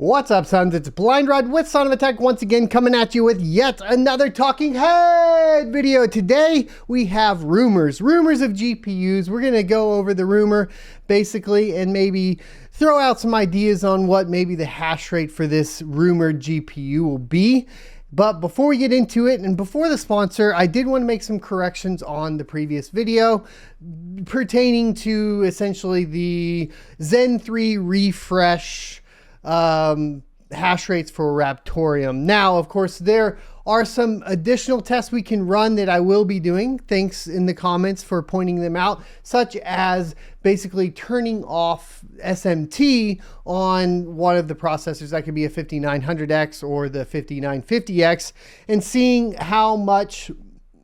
What's up, sons? It's Blind Rod with Son of a Tech once again coming at you with yet another talking head video. Today we have rumors of GPUs. We're going to go over the rumor basically and maybe throw out some ideas on what maybe the hash rate for this rumored GPU will be. But before we get into it and before the sponsor, I did want to make some corrections on the previous video pertaining to essentially the Zen 3 refresh hash rates for Raptorium. Now, of course, there are some additional tests we can run that I will be doing. Thanks in the comments for pointing them out, such as basically turning off SMT on one of the processors. That could be a 5900X or the 5950X, and seeing how much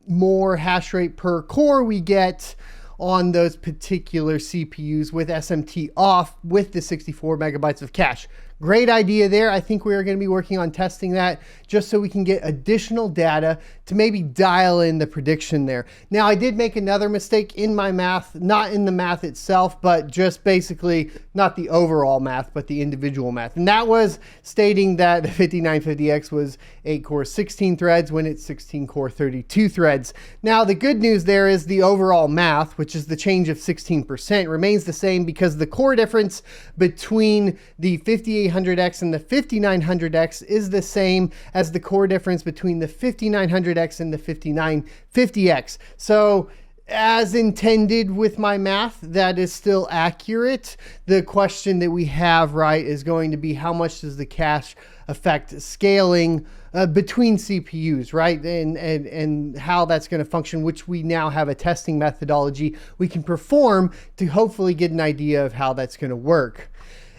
more hash rate per core we get on those particular CPUs with SMT off with the 64 megabytes of cache. Great idea there. I think we are going to be working on testing that just so we can get additional data to maybe dial in the prediction there. Now, I did make another mistake in my math, not in the math itself, but just basically not the overall math, but the individual math. And that was stating that the 5950X was 8 core 16 threads when it's 16 core 32 threads. Now, the good news there is the overall math, which is the change of 16%, remains the same because the core difference between the 5800X and the 5900X is the same as the core difference between the 5900X and the 5950X. So as intended with my math, that is still accurate. The question that we have, right, is going to be how much does the cache affect scaling between CPUs, right? And how that's going to function, which we now have a testing methodology we can perform to hopefully get an idea of how that's going to work.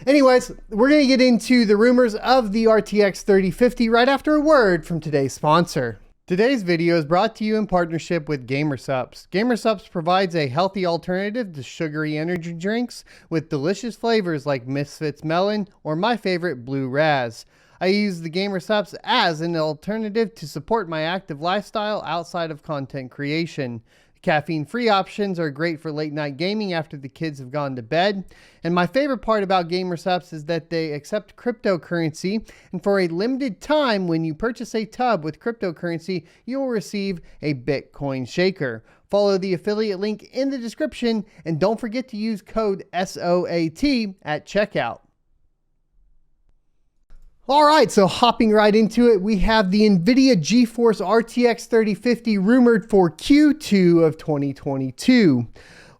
Anyways, we're going to get into the rumors of the RTX 3050 right after a word from today's sponsor. Today's video is brought to you in partnership with GamerSupps. GamerSupps provides a healthy alternative to sugary energy drinks with delicious flavors like Misfits Melon or my favorite Blue Raz. I use the GamerSupps as an alternative to support my active lifestyle outside of content creation. Caffeine-free options are great for late-night gaming after the kids have gone to bed. And my favorite part about GamerSupps is that they accept cryptocurrency. And for a limited time, when you purchase a tub with cryptocurrency, you will receive a Bitcoin shaker. Follow the affiliate link in the description. And don't forget to use code SOAT at checkout. All right, so hopping right into it, we have the NVIDIA GeForce RTX 3050 rumored for Q2 of 2022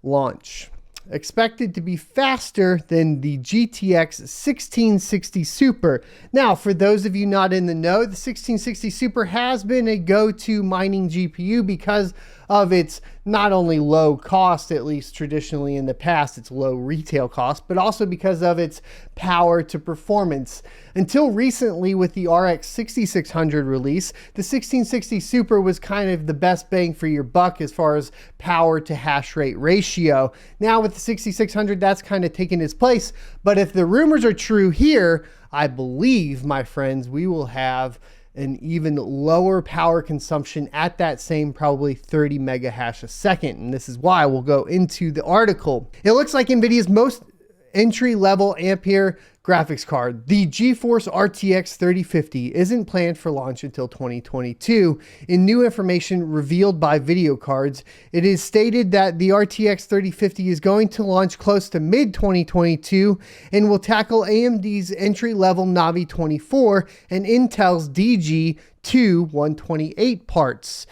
launch. Expected to be faster than the GTX 1660 Super. Now, for those of you not in the know, the 1660 Super has been a go-to mining GPU because of its not only low cost, at least traditionally in the past, its low retail cost, but also because of its power to performance. Until recently with the RX 6600 release, the 1660 Super was kind of the best bang for your buck as far as power to hash rate ratio. Now with the 6600, that's kind of taken its place. But if the rumors are true here, I believe, my friends, we will have an even lower power consumption at that same probably 30 mega hash a second. And this is why we'll go into the article. It looks like NVIDIA's most entry-level Ampere graphics card, the GeForce RTX 3050, isn't planned for launch until 2022. In new information revealed by Video Cards, it is stated that the RTX 3050 is going to launch close to mid-2022 and will tackle AMD's entry-level Navi 24 and Intel's DG2 128 parts.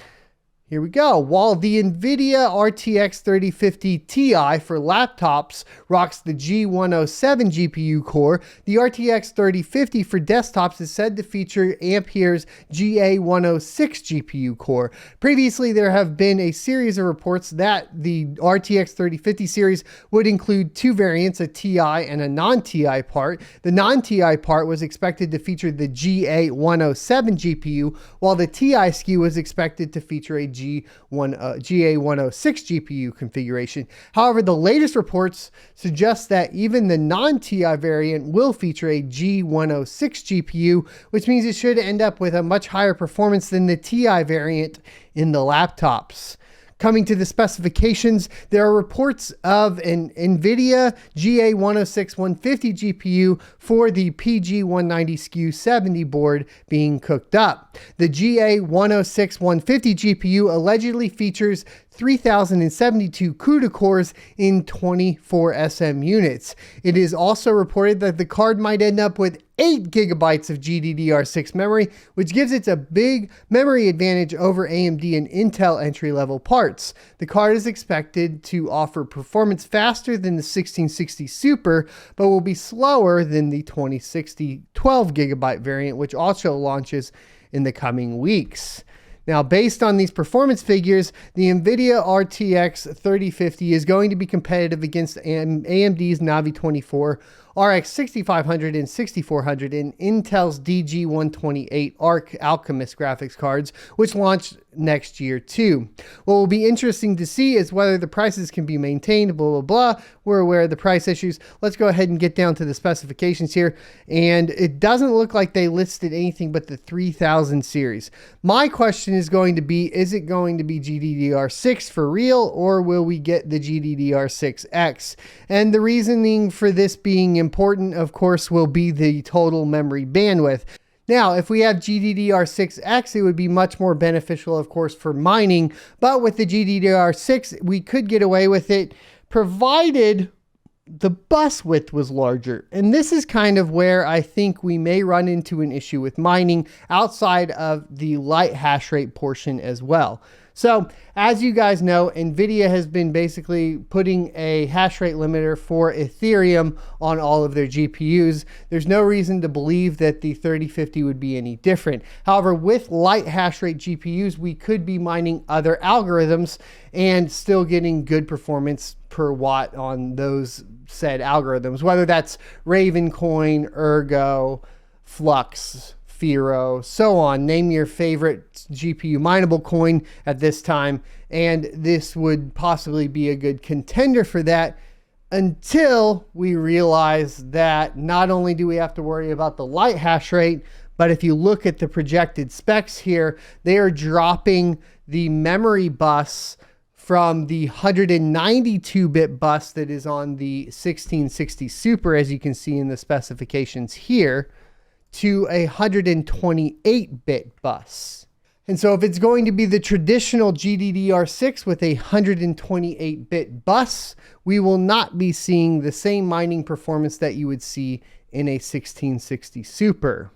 Here we go. While the NVIDIA RTX 3050 Ti for laptops rocks the G107 GPU core, the RTX 3050 for desktops is said to feature Ampere's GA106 GPU core. Previously, there have been a series of reports that the RTX 3050 series would include two variants, a Ti and a non-Ti part. The non-Ti part was expected to feature the GA107 GPU, while the Ti SKU was expected to feature a GA106 GPU configuration. However, the latest reports suggest that even the non-Ti variant will feature a G106 GPU, which means it should end up with a much higher performance than the Ti variant in the laptops. Coming to the specifications, there are reports of an NVIDIA GA106-150 GPU for the PG190SKU70 board being cooked up. The GA106-150 GPU allegedly features 3,072 CUDA cores in 24 SM units. It is also reported that the card might end up with 8 gigabytes of GDDR6 memory, which gives it a big memory advantage over AMD and Intel entry-level parts. The card is expected to offer performance faster than the 1660 Super, but will be slower than the 2060 12 gigabyte variant, which also launches in the coming weeks. Now, based on these performance figures, the NVIDIA RTX 3050 is going to be competitive against AMD's Navi 24, RX 6500 and 6400, and Intel's DG128 Arc Alchemist graphics cards, which launched next year too. What will be interesting to see is whether the prices can be maintained, blah, blah, blah. We're aware of the price issues. Let's go ahead and get down to the specifications here. And it doesn't look like they listed anything but the 3000 series. My question is going to be, is it going to be GDDR6 for real, or will we get the GDDR6X? And the reasoning for this being important, of course, will be the total memory bandwidth. Now, if we have GDDR6X, it would be much more beneficial, of course, for mining. But with the GDDR6, we could get away with it, provided the bus width was larger. And this is kind of where I think we may run into an issue with mining outside of the light hash rate portion as well. So as you guys know, NVIDIA has been basically putting a hash rate limiter for Ethereum on all of their GPUs. There's no reason to believe that the 3050 would be any different. However, with light hash rate GPUs, we could be mining other algorithms and still getting good performance per watt on those said algorithms, whether that's Ravencoin, Ergo, Flux, Firo, so on. Name your favorite GPU mineable coin at this time, and this would possibly be a good contender for that, until we realize that not only do we have to worry about the light hash rate, but if you look at the projected specs here, they are dropping the memory bus from the 192-bit bus that is on the 1660 Super, as you can see in the specifications here, to a 128-bit bus. And so if it's going to be the traditional GDDR6 with a 128-bit bus, we will not be seeing the same mining performance that you would see in a 1660 Super.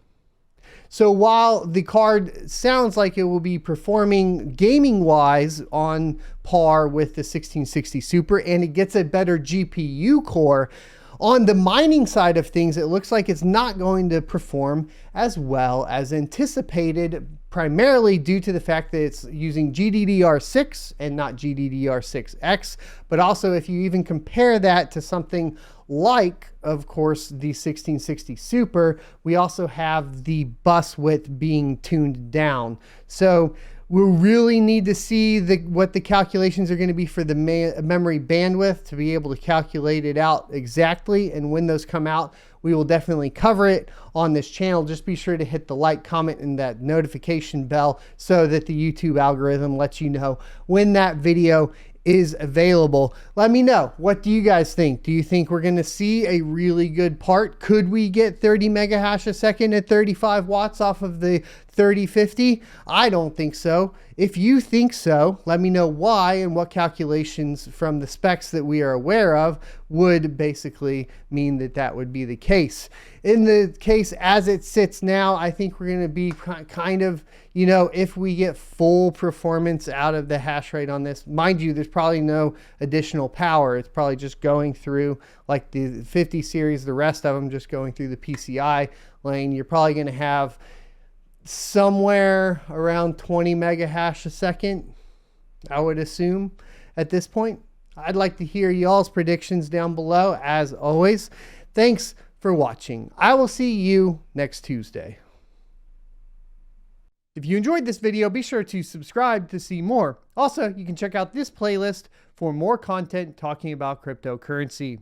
So while the card sounds like it will be performing gaming-wise on par with the 1660 Super, and it gets a better GPU core, on the mining side of things, it looks like it's not going to perform as well as anticipated, primarily due to the fact that it's using GDDR6 and not GDDR6X. But also, if you even compare that to something like, of course, the 1660 Super, we also have the bus width being tuned down. So we'll really need to see what the calculations are going to be for the memory bandwidth to be able to calculate it out exactly. And when those come out, we will definitely cover it on this channel. Just be sure to hit the like, comment, and that notification bell so that the YouTube algorithm lets you know when that video is available. Let me know. What do you guys think? Do you think we're going to see a really good part? Could we get 30 mega hash a second at 35 watts off of the 3050? I don't think so. If you think so, let me know why and what calculations from the specs that we are aware of would basically mean that that would be the case. In the case as it sits now, I think we're going to be kind of, you know, if we get full performance out of the hash rate on this, mind you, there's probably no additional power. It's probably just going through, like the 50 series, the rest of them just going through the PCI lane. You're probably going to have somewhere around 20 mega hash a second, I would assume at this point. I'd like to hear y'all's predictions down below as always. Thanks for watching. I will see you next Tuesday. If you enjoyed this video, be sure to subscribe to see more. Also, you can check out this playlist for more content talking about cryptocurrency.